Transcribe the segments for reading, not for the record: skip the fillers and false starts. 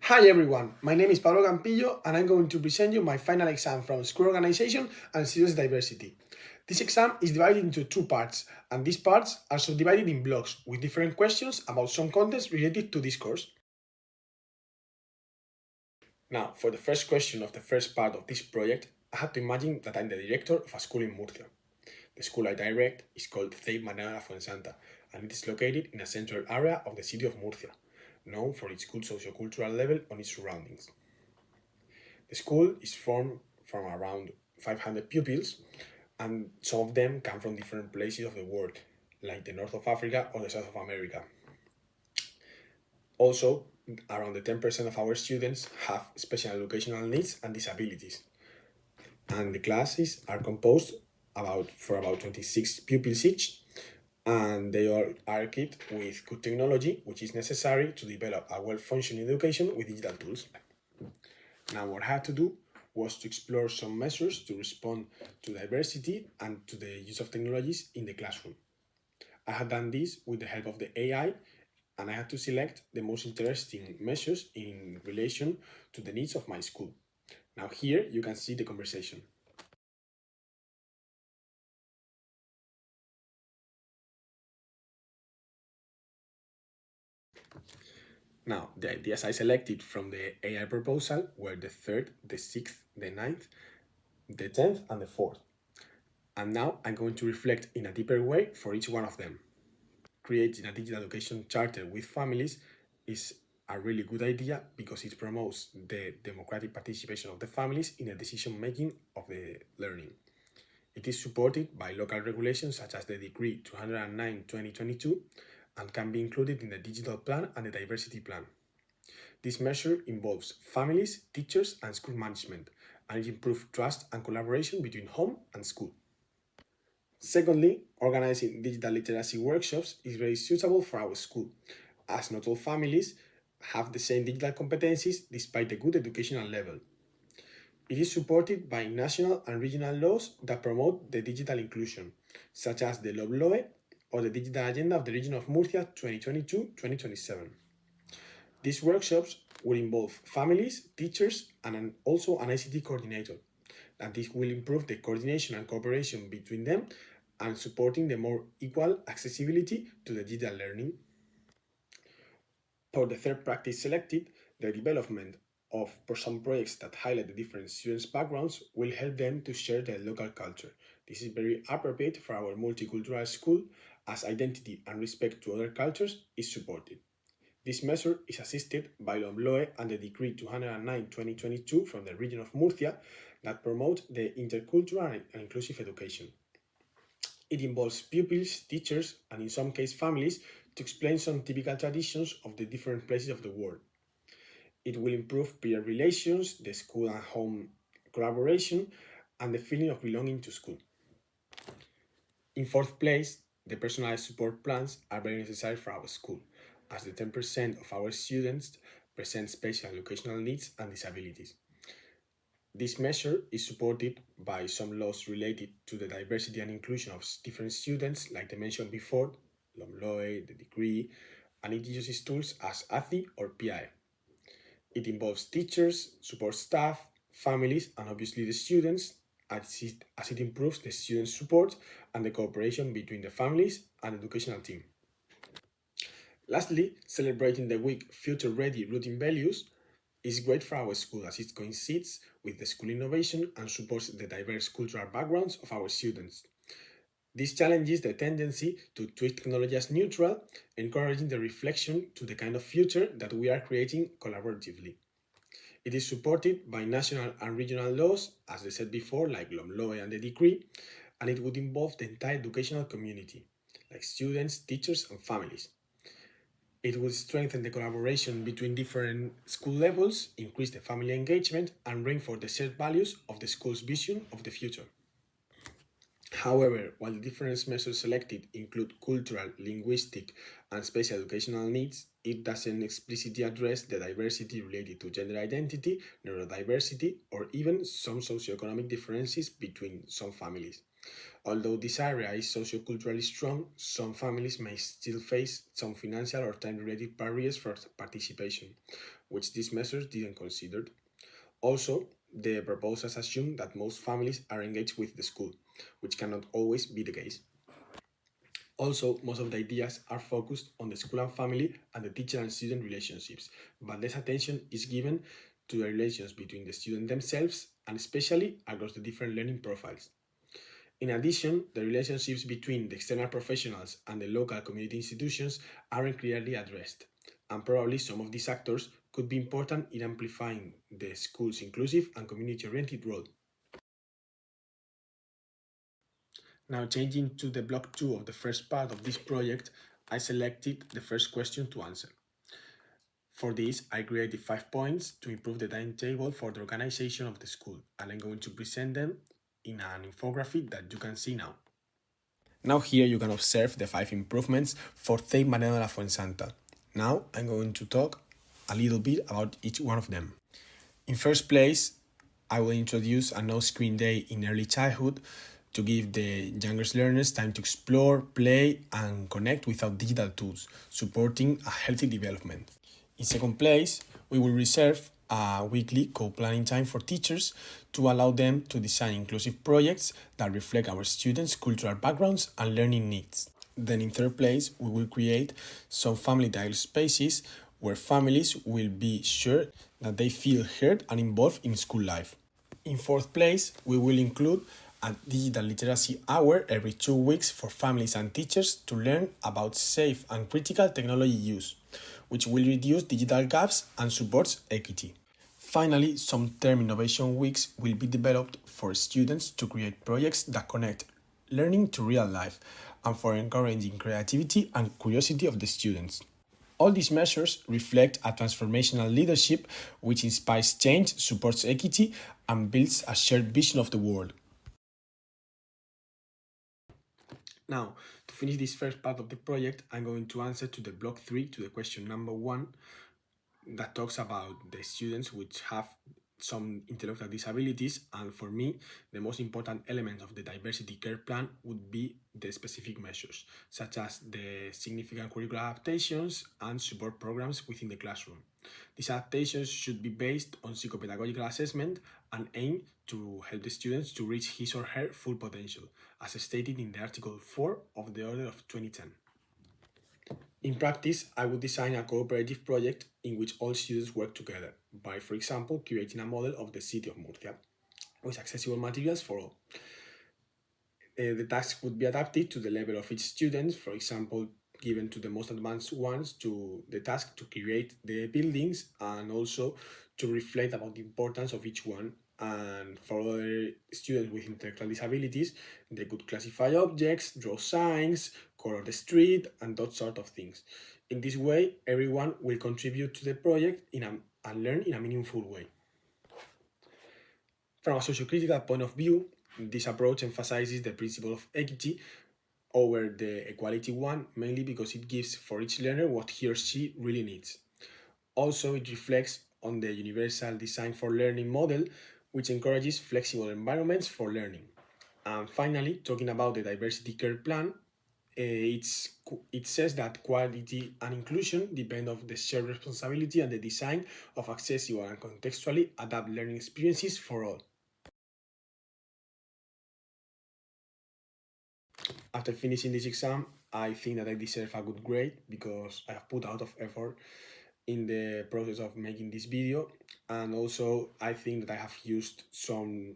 Hi everyone, my name is Pablo Campillo and I'm going to present you my final exam from School Organization and Students Diversity. This exam is divided into two parts, and these parts are subdivided in blocks with different questions about some contents related to this course. Now, for the first question of the first part of this project, I have to imagine that I'm the director of a school in Murcia. The school I direct is called Cei Manera Fuensanta, and it is located in a central area of the city of Murcia, known for its good sociocultural level on its surroundings. The school is formed from around 500 pupils, and some of them come from different places of the world, like the north of Africa or the south of America. Also, around the 10% of our students have special educational needs and disabilities. And the classes are composed for about 26 pupils each, and they all are equipped with good technology, which is necessary to develop a well-functioning education with digital tools. Now, what I had to do was to explore some measures to respond to diversity and to the use of technologies in the classroom. I had done this with the help of the AI, and I had to select the most interesting measures in relation to the needs of my school. Now here you can see the conversation. Now, the ideas I selected from the AI proposal were the third, the sixth, the ninth, the 10th, and the fourth. And now I'm going to reflect in a deeper way for each one of them. Creating a digital education charter with families is a really good idea because it promotes the democratic participation of the families in the decision making of the learning. It is supported by local regulations such as the Decree 209/2022 and can be included in the digital plan and the diversity plan. This measure involves families, teachers, and school management, and it improves trust and collaboration between home and school. Secondly, organizing digital literacy workshops is very suitable for our school, as not all families have the same digital competencies despite the good educational level. It is supported by national and regional laws that promote the digital inclusion, such as the LOBLOE or the Digital Agenda of the Region of Murcia 2022-2027. These workshops will involve families, teachers, and also an ICT coordinator, and this will improve the coordination and cooperation between them and supporting the more equal accessibility to the digital learning. For the third practice selected, the development of some projects that highlight the different students' backgrounds will help them to share their local culture. This is very appropriate for our multicultural school, as identity and respect to other cultures is supported. This measure is assisted by LOMLOE and the Decree 209/2022 from the region of Murcia that promote the intercultural and inclusive education. It involves pupils, teachers, and in some cases families to explain some typical traditions of the different places of the world. It will improve peer relations, the school and home collaboration, and the feeling of belonging to school. In fourth place, the personalized support plans are very necessary for our school, as the 10% of our students present special educational needs and disabilities. This measure is supported by some laws related to the diversity and inclusion of different students, like I mentioned before, LOMLOE, the decree, and it uses tools as ATHI or PI. It involves teachers, support staff, families, and obviously the students, as it improves the student support and the cooperation between the families and educational team. Lastly, celebrating the week Future Ready Routine Values is great for our school as it coincides with the school innovation and supports the diverse cultural backgrounds of our students. This challenges the tendency to treat technology as neutral, encouraging the reflection to the kind of future that we are creating collaboratively. It is supported by national and regional laws, as I said before, like LOMLOE and the decree, and it would involve the entire educational community, like students, teachers, and families. It will strengthen the collaboration between different school levels, increase the family engagement, and reinforce the shared values of the school's vision of the future. However, while the different measures selected include cultural, linguistic, and special educational needs, it doesn't explicitly address the diversity related to gender identity, neurodiversity, or even some socioeconomic differences between some families. Although this area is socioculturally strong, some families may still face some financial or time-related barriers for participation, which these measures didn't consider. Also, the proposals assume that most families are engaged with the school, which cannot always be the case. Also, most of the ideas are focused on the school and family and the teacher and student relationships, but less attention is given to the relations between the students themselves and especially across the different learning profiles. In addition, the relationships between the external professionals and the local community institutions aren't clearly addressed, and probably some of these actors could be important in amplifying the school's inclusive and community-oriented role. Now, changing to the block 2 of the first part of this project, I selected the first question to answer. For this, I created 5 points to improve the timetable for the organization of the school, and I'm going to present them in an infographic that you can see now. Now here you can observe the 5 improvements for St. Mariano de la Fuensanta. Now I'm going to talk a little bit about each one of them. In first place, I will introduce a no-screen day in early childhood to give the youngest learners time to explore, play, and connect without digital tools, supporting a healthy development. In second place, we will reserve a weekly co-planning time for teachers to allow them to design inclusive projects that reflect our students' cultural backgrounds and learning needs. Then in third place, we will create some family dialogue spaces where families will be sure that they feel heard and involved in school life. In fourth place, we will include a digital literacy hour every 2 weeks for families and teachers to learn about safe and critical technology use, which will reduce digital gaps and supports equity. Finally, some term innovation weeks will be developed for students to create projects that connect learning to real life and for encouraging creativity and curiosity of the students. All these measures reflect a transformational leadership which inspires change, supports equity, and builds a shared vision of the world. Now, to finish this first part of the project, I'm going to answer to the block 3 to the question number 1 that talks about the students which have some intellectual disabilities, and for me the most important element of the diversity care plan would be the specific measures such as the significant curricular adaptations and support programs within the classroom. These adaptations should be based on psychopedagogical assessment and aim to help the students to reach his or her full potential, as stated in the Article 4 of the Order of 2010. In practice, I would design a cooperative project in which all students work together by, for example, creating a model of the city of Murcia with accessible materials for all. The task would be adapted to the level of each student, for example, given to the most advanced ones to the task to create the buildings and also to reflect about the importance of each one. And for other students with intellectual disabilities, they could classify objects, draw signs, color the street, and that sort of things. In this way, everyone will contribute to the project and learn in a meaningful way. From a sociocritical point of view, this approach emphasizes the principle of equity over the equality one, mainly because it gives for each learner what he or she really needs. Also, it reflects on the universal design for learning model, which encourages flexible environments for learning. And finally, talking about the diversity care plan, it says that quality and inclusion depend on the shared responsibility and the design of accessible and contextually adapted learning experiences for all. After finishing this exam, I think that I deserve a good grade because I have put a lot of effort in the process of making this video, and also I think that I have used some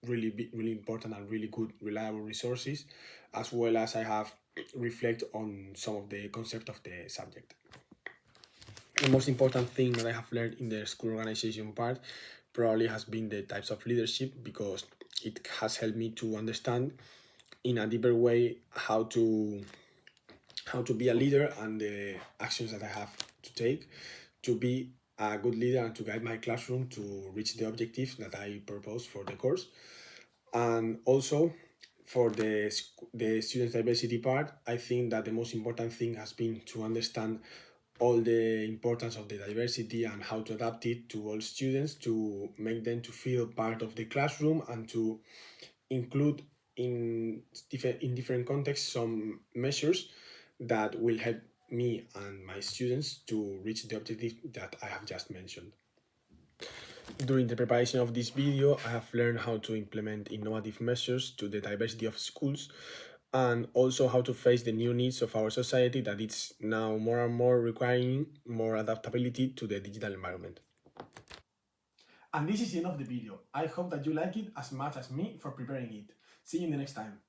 really important and really good reliable resources, as well as I have reflect on some of the concept of the subject. The most important thing that I have learned in the school organization part probably has been the types of leadership, because it has helped me to understand in a deeper way how to be a leader and the actions that I have to take to be a good leader and to guide my classroom to reach the objectives that I propose for the course. And also for the student diversity part, I think that the most important thing has been to understand all the importance of the diversity and how to adapt it to all students to make them to feel part of the classroom and to include in different contexts some measures that will help me and my students to reach the objective that I have just mentioned. During the preparation of this video, I have learned how to implement innovative measures to the diversity of schools and also how to face the new needs of our society that it's now more and more requiring more adaptability to the digital environment. And this is the end of the video. I hope that you like it as much as me for preparing it. See you in the next time.